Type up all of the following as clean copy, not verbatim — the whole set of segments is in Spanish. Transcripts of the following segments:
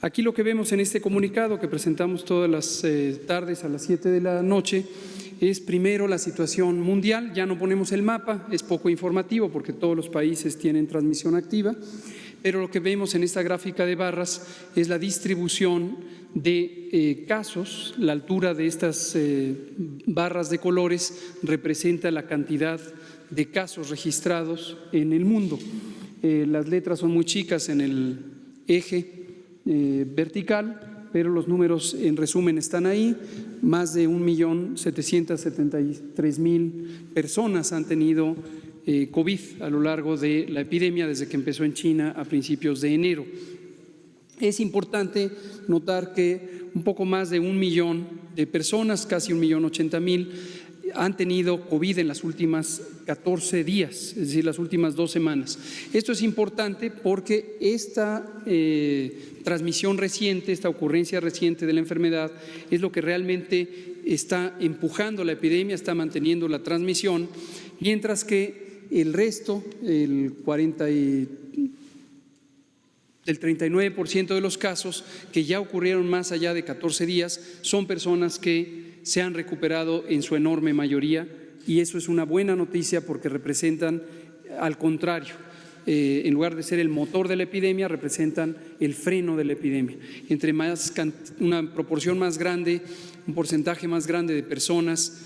Aquí lo que vemos en este comunicado que presentamos todas las tardes a las 7 de la noche es primero la situación mundial. Ya no ponemos el mapa, es poco informativo porque todos los países tienen transmisión activa, pero lo que vemos en esta gráfica de barras es la distribución de casos. La altura de estas barras de colores representa la cantidad de casos registrados en el mundo. Las letras son muy chicas en el eje vertical, pero los números en resumen están ahí. Más de 1.773.000 personas han tenido COVID a lo largo de la epidemia desde que empezó en China a principios de enero. Es importante notar que un poco más de 1 millón de personas, casi 1.080.000, han tenido COVID en las últimas 14 días, es decir, las últimas 2 semanas. Esto es importante porque esta transmisión reciente, esta ocurrencia reciente de la enfermedad es lo que realmente está empujando la epidemia, está manteniendo la transmisión, mientras que el resto, el 39% de los casos que ya ocurrieron más allá de 14 días son personas que se han recuperado en su enorme mayoría, y eso es una buena noticia porque representan, al contrario, en lugar de ser el motor de la epidemia, representan el freno de la epidemia. Entre más una proporción más grande, un porcentaje más grande de personas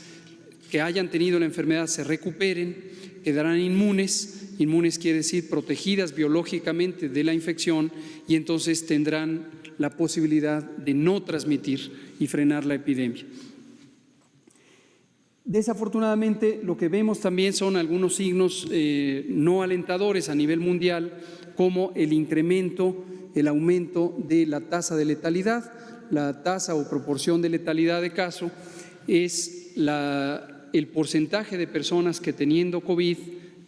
que hayan tenido la enfermedad se recuperen, quedarán inmunes. Inmunes quiere decir protegidas biológicamente de la infección, y entonces tendrán la posibilidad de no transmitir y frenar la epidemia. Desafortunadamente, lo que vemos también son algunos signos no alentadores a nivel mundial, como el incremento, el aumento de la tasa de letalidad. La tasa o proporción de letalidad de caso es el porcentaje de personas que teniendo COVID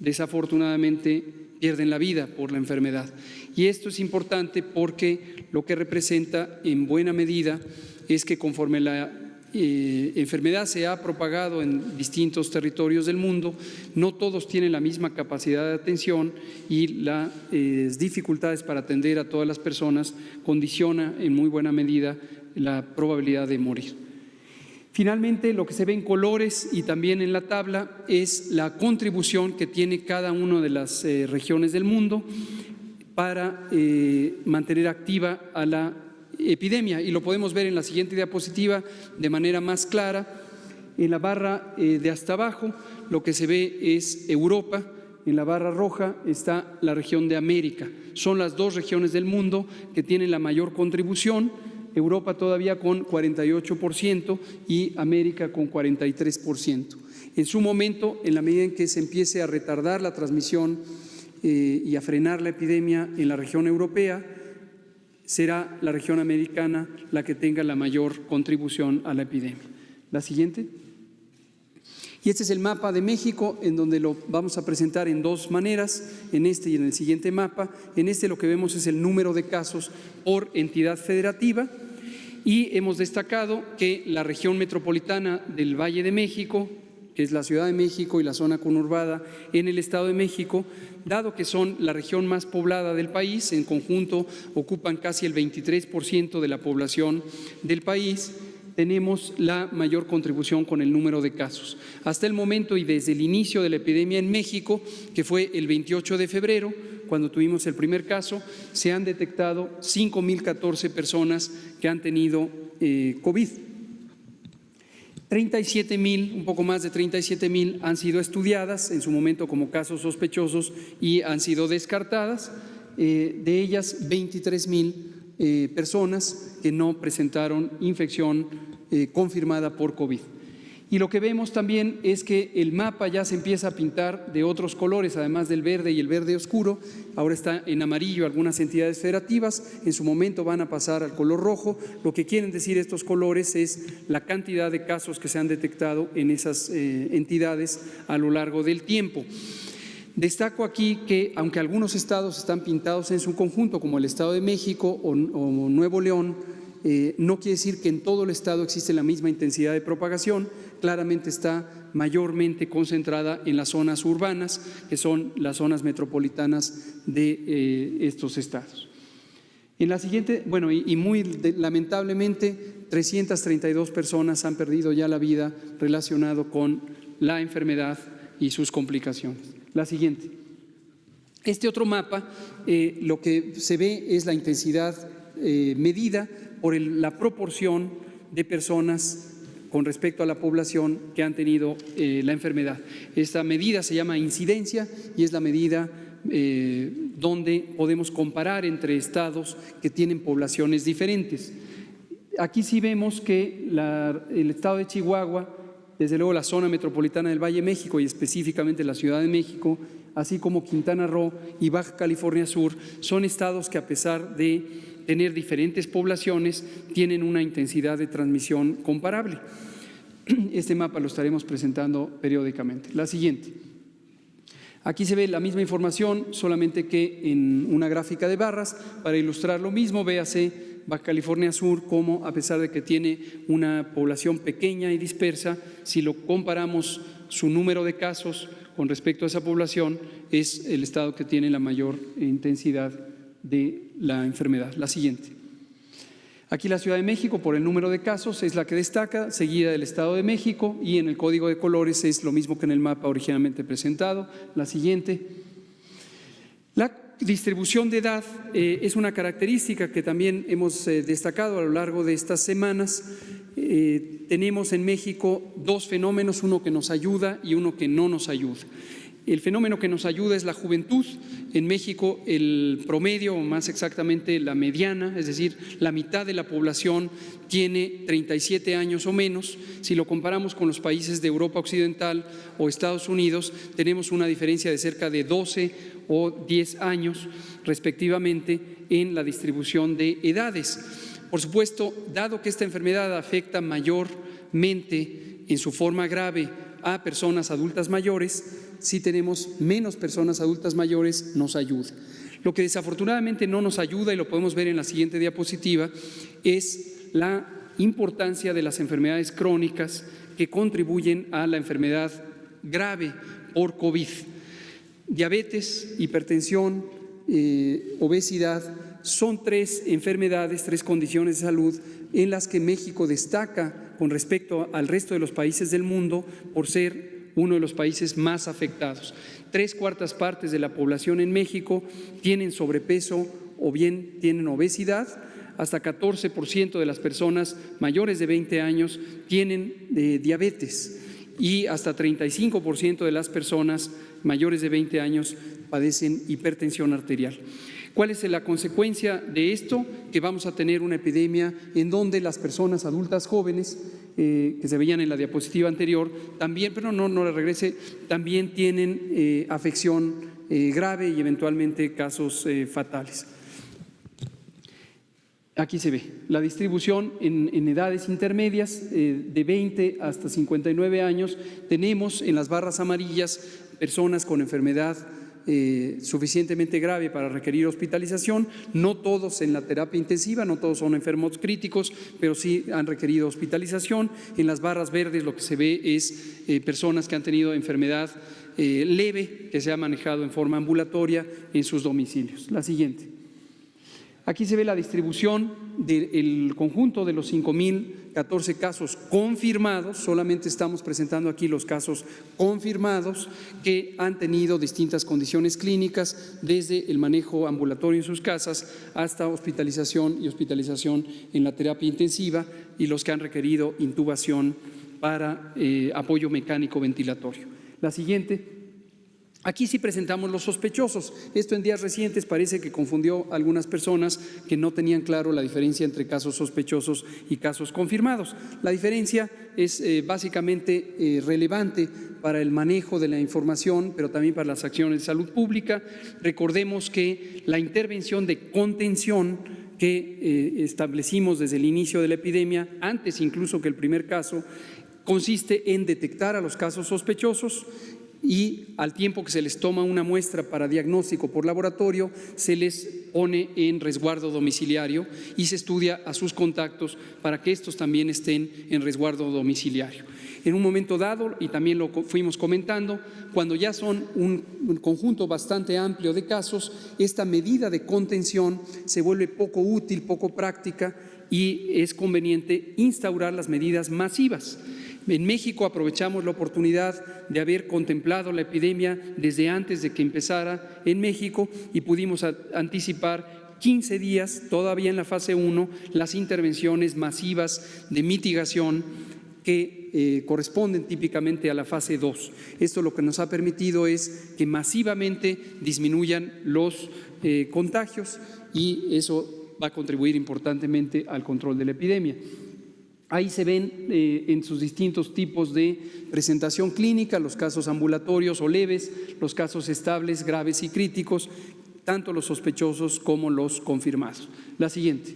desafortunadamente pierden la vida por la enfermedad. Y esto es importante porque lo que representa en buena medida es que conforme la enfermedad se ha propagado en distintos territorios del mundo, no todos tienen la misma capacidad de atención, y las dificultades para atender a todas las personas condiciona en muy buena medida la probabilidad de morir. Finalmente, lo que se ve en colores y también en la tabla es la contribución que tiene cada una de las regiones del mundo para mantener activa a la epidemia, y lo podemos ver en la siguiente diapositiva de manera más clara. En la barra de hasta abajo lo que se ve es Europa, en la barra roja está la región de América. Son las dos regiones del mundo que tienen la mayor contribución, Europa todavía con 48% y América con 43%. En su momento, en la medida en que se empiece a retardar la transmisión y a frenar la epidemia en la región europea, será la región americana la que tenga la mayor contribución a la epidemia. La siguiente. Y este es el mapa de México, en donde lo vamos a presentar en dos maneras, en este y en el siguiente mapa. En este lo que vemos es el número de casos por entidad federativa, y hemos destacado que la región metropolitana del Valle de México, que es la Ciudad de México y la zona conurbada en el Estado de México, dado que son la región más poblada del país, en conjunto ocupan casi el 23% de la población del país, tenemos la mayor contribución con el número de casos. Hasta el momento y desde el inicio de la epidemia en México, que fue el 28 de febrero, cuando tuvimos el primer caso, se han detectado 5.014 personas que han tenido COVID. 37.000, un poco más de 37.000 han sido estudiadas en su momento como casos sospechosos y han sido descartadas. De ellas, 23.000 personas que no presentaron infección confirmada por COVID. Y lo que vemos también es que el mapa ya se empieza a pintar de otros colores, además del verde y el verde oscuro. Ahora está en amarillo algunas entidades federativas, en su momento van a pasar al color rojo. Lo que quieren decir estos colores es la cantidad de casos que se han detectado en esas entidades a lo largo del tiempo. Destaco aquí que, aunque algunos estados están pintados en su conjunto, como el Estado de México o Nuevo León, no quiere decir que en todo el estado existe la misma intensidad de propagación. Claramente está mayormente concentrada en las zonas urbanas, que son las zonas metropolitanas de estos estados. En la siguiente, bueno, lamentablemente, 332 personas han perdido ya la vida relacionado con la enfermedad y sus complicaciones. La siguiente. Este otro mapa, lo que se ve es la intensidad medida por la proporción de personas con respecto a la población que han tenido la enfermedad. Esta medida se llama incidencia y es la medida donde podemos comparar entre estados que tienen poblaciones diferentes. Aquí sí vemos que el estado de Chihuahua, desde luego la zona metropolitana del Valle de México y específicamente la Ciudad de México, así como Quintana Roo y Baja California Sur, son estados que, a pesar de tener diferentes poblaciones, tienen una intensidad de transmisión comparable. Este mapa lo estaremos presentando periódicamente. La siguiente. Aquí se ve la misma información, solamente que en una gráfica de barras. Para ilustrar lo mismo, véase Baja California Sur, como a pesar de que tiene una población pequeña y dispersa, si lo comparamos su número de casos con respecto a esa población, es el estado que tiene la mayor intensidad de la enfermedad. La siguiente. Aquí la Ciudad de México, por el número de casos, es la que destaca, seguida del Estado de México, y en el código de colores es lo mismo que en el mapa originalmente presentado. La siguiente. La distribución de edad es una característica que también hemos destacado a lo largo de estas semanas. Tenemos en México dos fenómenos, uno que nos ayuda y uno que no nos ayuda. El fenómeno que nos ayuda es la juventud. En México el promedio, o más exactamente la mediana, es decir, la mitad de la población tiene 37 años o menos. Si lo comparamos con los países de Europa Occidental o Estados Unidos, tenemos una diferencia de cerca de 12 o 10 años respectivamente en la distribución de edades. Por supuesto, dado que esta enfermedad afecta mayormente en su forma grave a personas adultas mayores, si tenemos menos personas adultas mayores, nos ayuda. Lo que desafortunadamente no nos ayuda, y lo podemos ver en la siguiente diapositiva, es la importancia de las enfermedades crónicas que contribuyen a la enfermedad grave por COVID. Diabetes, hipertensión, obesidad, son tres enfermedades, tres condiciones de salud en las que México destaca con respecto al resto de los países del mundo por ser uno de los países más afectados. 3/4 partes de la población en México tienen sobrepeso o bien tienen obesidad. Hasta 14% de las personas mayores de 20 años tienen diabetes y hasta 35% de las personas mayores de 20 años padecen hipertensión arterial. ¿Cuál es la consecuencia de esto? Que vamos a tener una epidemia en donde las personas adultas jóvenes, que se veían en la diapositiva anterior, también, pero no la regrese, también tienen afección grave y eventualmente casos fatales. Aquí se ve la distribución en edades intermedias, de 20 hasta 59 años. Tenemos en las barras amarillas personas con enfermedad suficientemente grave para requerir hospitalización, no todos en la terapia intensiva, no todos son enfermos críticos, pero sí han requerido hospitalización. En las barras verdes lo que se ve es personas que han tenido enfermedad leve, que se ha manejado en forma ambulatoria en sus domicilios. La siguiente. Aquí se ve la distribución del conjunto de los 5.014 casos confirmados. Solamente estamos presentando aquí los casos confirmados que han tenido distintas condiciones clínicas, desde el manejo ambulatorio en sus casas hasta hospitalización y hospitalización en la terapia intensiva, y los que han requerido intubación para apoyo mecánico ventilatorio. La siguiente. Aquí sí presentamos los sospechosos. Esto en días recientes parece que confundió a algunas personas que no tenían claro la diferencia entre casos sospechosos y casos confirmados. La diferencia es básicamente relevante para el manejo de la información, pero también para las acciones de salud pública. Recordemos que la intervención de contención que establecimos desde el inicio de la epidemia, antes incluso que el primer caso, consiste en detectar a los casos sospechosos y al tiempo que se les toma una muestra para diagnóstico por laboratorio, se les pone en resguardo domiciliario y se estudia a sus contactos para que estos también estén en resguardo domiciliario. En un momento dado, y también lo fuimos comentando, cuando ya son un conjunto bastante amplio de casos, esta medida de contención se vuelve poco útil, poco práctica, y es conveniente instaurar las medidas masivas. En México aprovechamos la oportunidad de haber contemplado la epidemia desde antes de que empezara en México y pudimos anticipar 15 días, todavía en la fase 1, las intervenciones masivas de mitigación que corresponden típicamente a la fase 2. Esto lo que nos ha permitido es que masivamente disminuyan los contagios y eso va a contribuir importantemente al control de la epidemia. Ahí se ven en sus distintos tipos de presentación clínica los casos ambulatorios o leves, los casos estables, graves y críticos, tanto los sospechosos como los confirmados. La siguiente.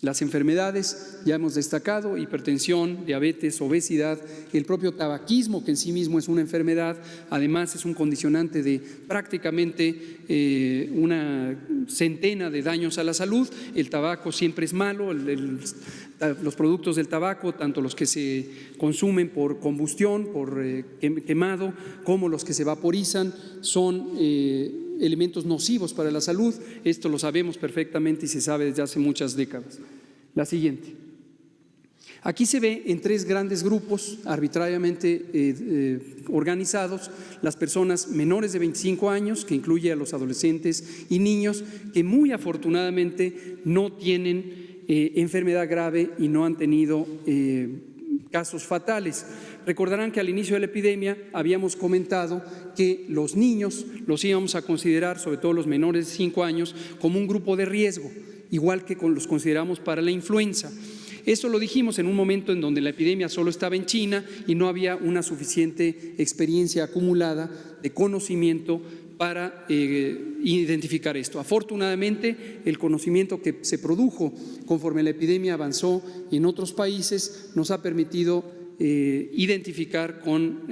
Las enfermedades, ya hemos destacado, hipertensión, diabetes, obesidad, el propio tabaquismo, que en sí mismo es una enfermedad, además es un condicionante de prácticamente una centena de daños a la salud. El tabaco siempre es malo, los productos del tabaco, tanto los que se consumen por combustión, por quemado, como los que se vaporizan, son elementos nocivos para la salud. Esto lo sabemos perfectamente y se sabe desde hace muchas décadas. La siguiente. Aquí se ve en tres grandes grupos arbitrariamente organizados las personas menores de 25 años, que incluye a los adolescentes y niños, que muy afortunadamente no tienen enfermedad grave y no han tenido casos fatales. Recordarán que al inicio de la epidemia habíamos comentado que los niños los íbamos a considerar, sobre todo los menores de 5 años, como un grupo de riesgo, igual que los consideramos para la influenza. Eso lo dijimos en un momento en donde la epidemia solo estaba en China y no había una suficiente experiencia acumulada de conocimiento para identificar esto. Afortunadamente, el conocimiento que se produjo conforme la epidemia avanzó en otros países nos ha permitido identificar con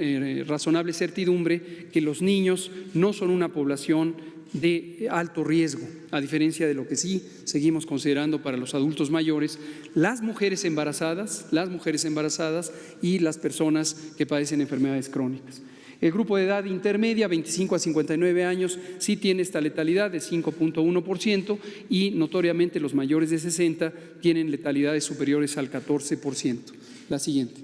razonable certidumbre que los niños no son una población de alto riesgo, a diferencia de lo que sí seguimos considerando para los adultos mayores, las mujeres embarazadas y las personas que padecen enfermedades crónicas. El grupo de edad intermedia, 25 a 59 años, sí tiene esta letalidad de 5.1% y notoriamente los mayores de 60 tienen letalidades superiores al 14%. La siguiente.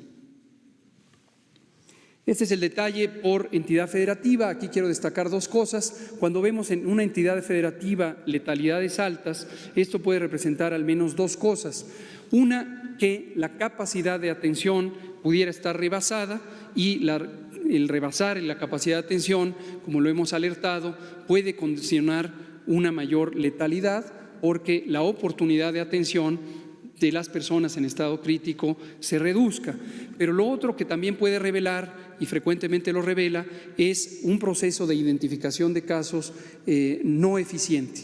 Este es el detalle por entidad federativa. Aquí quiero destacar dos cosas. Cuando vemos en una entidad federativa letalidades altas, esto puede representar al menos dos cosas. Una, que la capacidad de atención pudiera estar rebasada y el rebasar la capacidad de atención, como lo hemos alertado, puede condicionar una mayor letalidad porque la oportunidad de atención de las personas en estado crítico se reduzca. Pero lo otro que también puede revelar, y frecuentemente lo revela, es un proceso de identificación de casos no eficiente.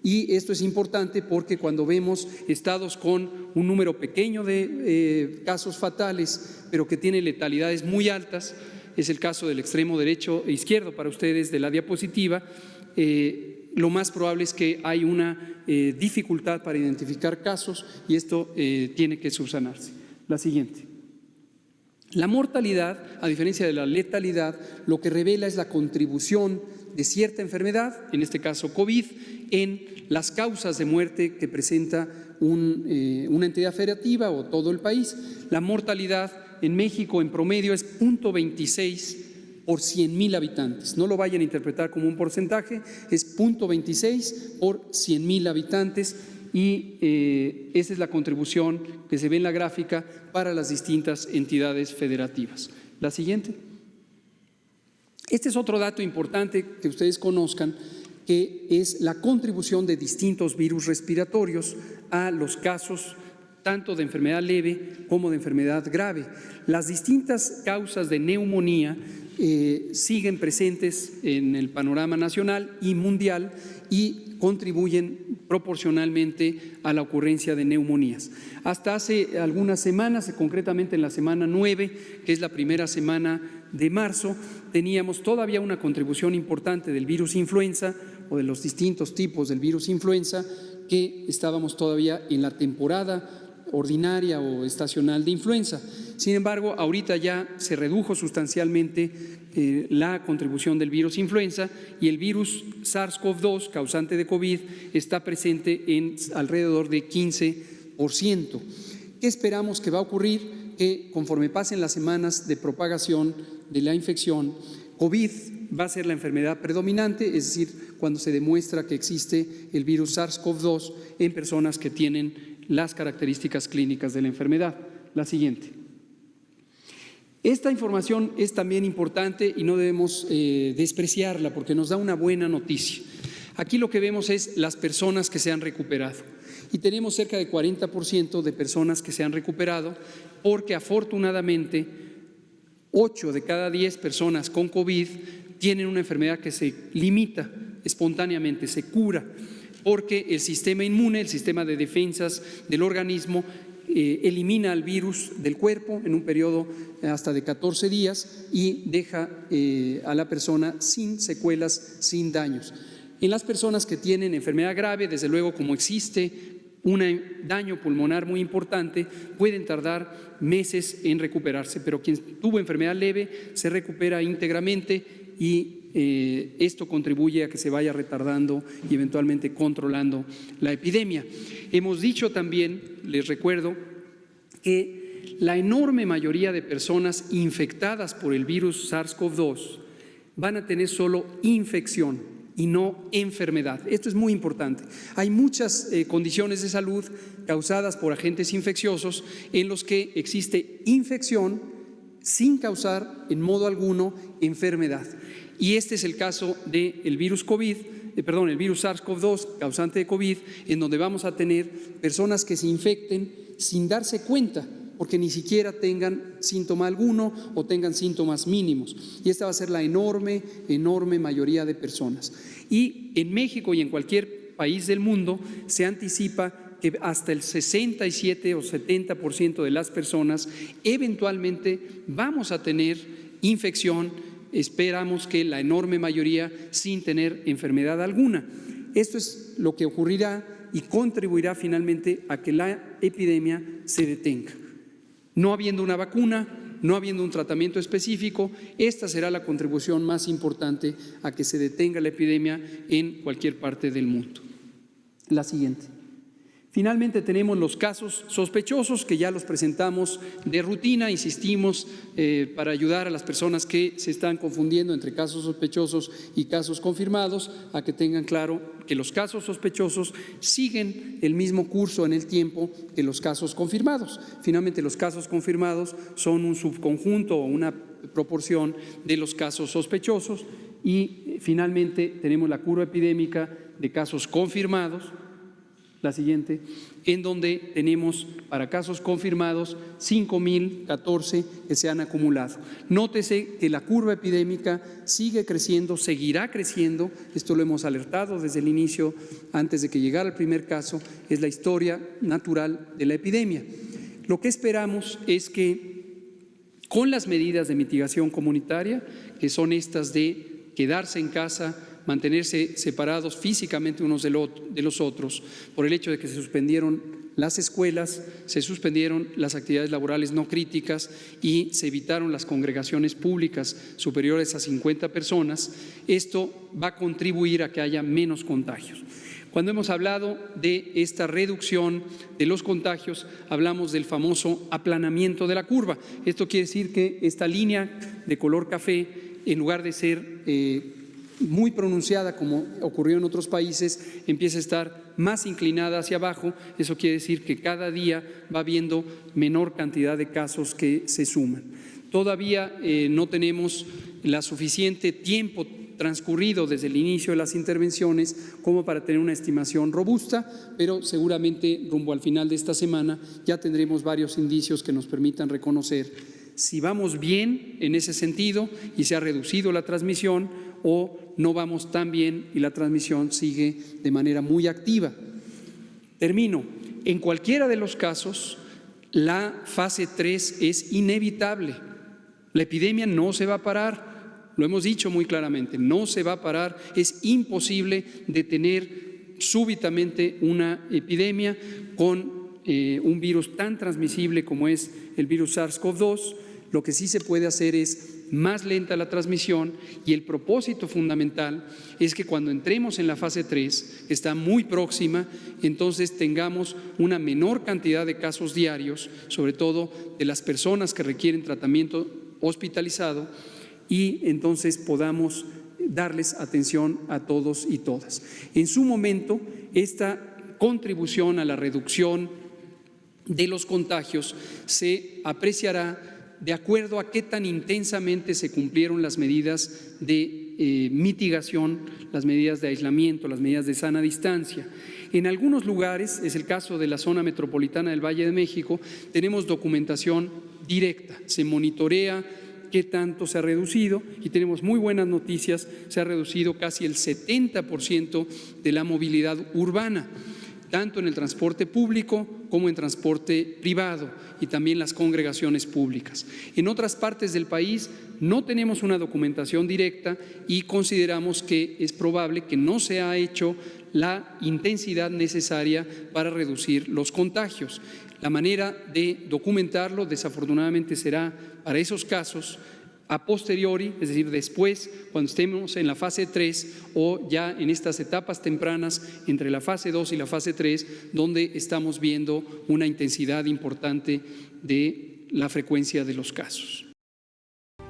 Y esto es importante porque cuando vemos estados con un número pequeño de casos fatales, pero que tienen letalidades muy altas, es el caso del extremo derecho e izquierdo para ustedes de la diapositiva, lo más probable es que hay una dificultad para identificar casos y esto tiene que subsanarse. La siguiente. La mortalidad, a diferencia de la letalidad, lo que revela es la contribución de cierta enfermedad, en este caso COVID, en las causas de muerte que presenta una entidad federativa o todo el país. La mortalidad en México en promedio es 0.26 por 100,000 habitantes. No lo vayan a interpretar como un porcentaje, es 0.26 por 100,000 habitantes y esa es la contribución que se ve en la gráfica para las distintas entidades federativas. La siguiente. Este es otro dato importante que ustedes conozcan, que es la contribución de distintos virus respiratorios a los casos tanto de enfermedad leve como de enfermedad grave. Las distintas causas de neumonía siguen presentes en el panorama nacional y mundial y contribuyen proporcionalmente a la ocurrencia de neumonías. Hasta hace algunas semanas, concretamente en la semana 9, que es la primera semana de marzo, teníamos todavía una contribución importante del virus influenza o de los distintos tipos del virus influenza, que estábamos todavía en la temporada ordinaria o estacional de influenza. Sin embargo, ahorita ya se redujo sustancialmente la contribución del virus influenza y el virus SARS-CoV-2 causante de COVID está presente en alrededor de 15%. ¿Qué esperamos que va a ocurrir? Que conforme pasen las semanas de propagación de la infección, COVID va a ser la enfermedad predominante, es decir, cuando se demuestra que existe el virus SARS-CoV-2 en personas que tienen las características clínicas de la enfermedad. La siguiente. Esta información es también importante y no debemos despreciarla porque nos da una buena noticia. Aquí lo que vemos es las personas que se han recuperado y tenemos cerca de 40% de personas que se han recuperado porque afortunadamente 8 de cada 10 personas con COVID tienen una enfermedad que se limita espontáneamente, se cura, porque el sistema inmune, el sistema de defensas del organismo, elimina al virus del cuerpo en un periodo hasta de 14 días y deja a la persona sin secuelas, sin daños. En las personas que tienen enfermedad grave, desde luego, como existe un daño pulmonar muy importante, pueden tardar meses en recuperarse, pero quien tuvo enfermedad leve se recupera íntegramente y esto contribuye a que se vaya retardando y eventualmente controlando la epidemia. Hemos dicho también, les recuerdo, que la enorme mayoría de personas infectadas por el virus SARS-CoV-2 van a tener solo infección y no enfermedad. Esto es muy importante. Hay muchas condiciones de salud causadas por agentes infecciosos en los que existe infección sin causar en modo alguno enfermedad. Y este es el caso del virus el virus SARS-CoV-2 causante de COVID, en donde vamos a tener personas que se infecten sin darse cuenta, porque ni siquiera tengan síntoma alguno o tengan síntomas mínimos. Y esta va a ser la enorme mayoría de personas. Y en México y en cualquier país del mundo se anticipa que hasta el 67 o 70% de las personas eventualmente vamos a tener infección. Esperamos que la enorme mayoría sin tener enfermedad alguna. Esto es lo que ocurrirá y contribuirá finalmente a que la epidemia se detenga. No habiendo una vacuna, no habiendo un tratamiento específico, esta será la contribución más importante a que se detenga la epidemia en cualquier parte del mundo. La siguiente. Finalmente tenemos los casos sospechosos que ya los presentamos de rutina, insistimos para ayudar a las personas que se están confundiendo entre casos sospechosos y casos confirmados a que tengan claro que los casos sospechosos siguen el mismo curso en el tiempo que los casos confirmados. Finalmente los casos confirmados son un subconjunto o una proporción de los casos sospechosos y finalmente tenemos la curva epidémica de casos confirmados. La siguiente, en donde tenemos para casos confirmados 5.014 que se han acumulado. Nótese que la curva epidémica sigue creciendo, seguirá creciendo, esto lo hemos alertado desde el inicio, antes de que llegara el primer caso, es la historia natural de la epidemia. Lo que esperamos es que con las medidas de mitigación comunitaria, que son estas de quedarse en casa, mantenerse separados físicamente unos de los otros, por el hecho de que se suspendieron las escuelas, se suspendieron las actividades laborales no críticas y se evitaron las congregaciones públicas superiores a 50 personas, esto va a contribuir a que haya menos contagios. Cuando hemos hablado de esta reducción de los contagios, hablamos del famoso aplanamiento de la curva. Esto quiere decir que esta línea de color café, en lugar de ser muy pronunciada como ocurrió en otros países, empieza a estar más inclinada hacia abajo. Eso quiere decir que cada día va habiendo menor cantidad de casos que se suman. Todavía no tenemos la suficiente tiempo transcurrido desde el inicio de las intervenciones como para tener una estimación robusta, pero seguramente rumbo al final de esta semana ya tendremos varios indicios que nos permitan reconocer si vamos bien en ese sentido y se ha reducido la transmisión o no vamos tan bien y la transmisión sigue de manera muy activa. Termino. En cualquiera de los casos, la fase 3 es inevitable. La epidemia no se va a parar, lo hemos dicho muy claramente, no se va a parar, es imposible detener súbitamente una epidemia con un virus tan transmisible como es el virus SARS-CoV-2. Lo que sí se puede hacer es más lenta la transmisión, y el propósito fundamental es que cuando entremos en la fase 3, que está muy próxima, entonces tengamos una menor cantidad de casos diarios, sobre todo de las personas que requieren tratamiento hospitalizado, y entonces podamos darles atención a todos y todas. En su momento, esta contribución a la reducción de los contagios se apreciará de acuerdo a qué tan intensamente se cumplieron las medidas de mitigación, las medidas de aislamiento, las medidas de sana distancia. En algunos lugares, es el caso de la zona metropolitana del Valle de México, tenemos documentación directa, se monitorea qué tanto se ha reducido y tenemos muy buenas noticias, se ha reducido casi el 70% de la movilidad urbana, tanto en el transporte público como en transporte privado y también las congregaciones públicas. En otras partes del país no tenemos una documentación directa y consideramos que es probable que no se ha hecho la intensidad necesaria para reducir los contagios. La manera de documentarlo, desafortunadamente, será para esos casos a posteriori, es decir, después, cuando estemos en la fase 3 o ya en estas etapas tempranas entre la fase 2 y la fase 3, donde estamos viendo una intensidad importante de la frecuencia de los casos.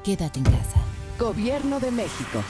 Quédate en casa. Gobierno de México.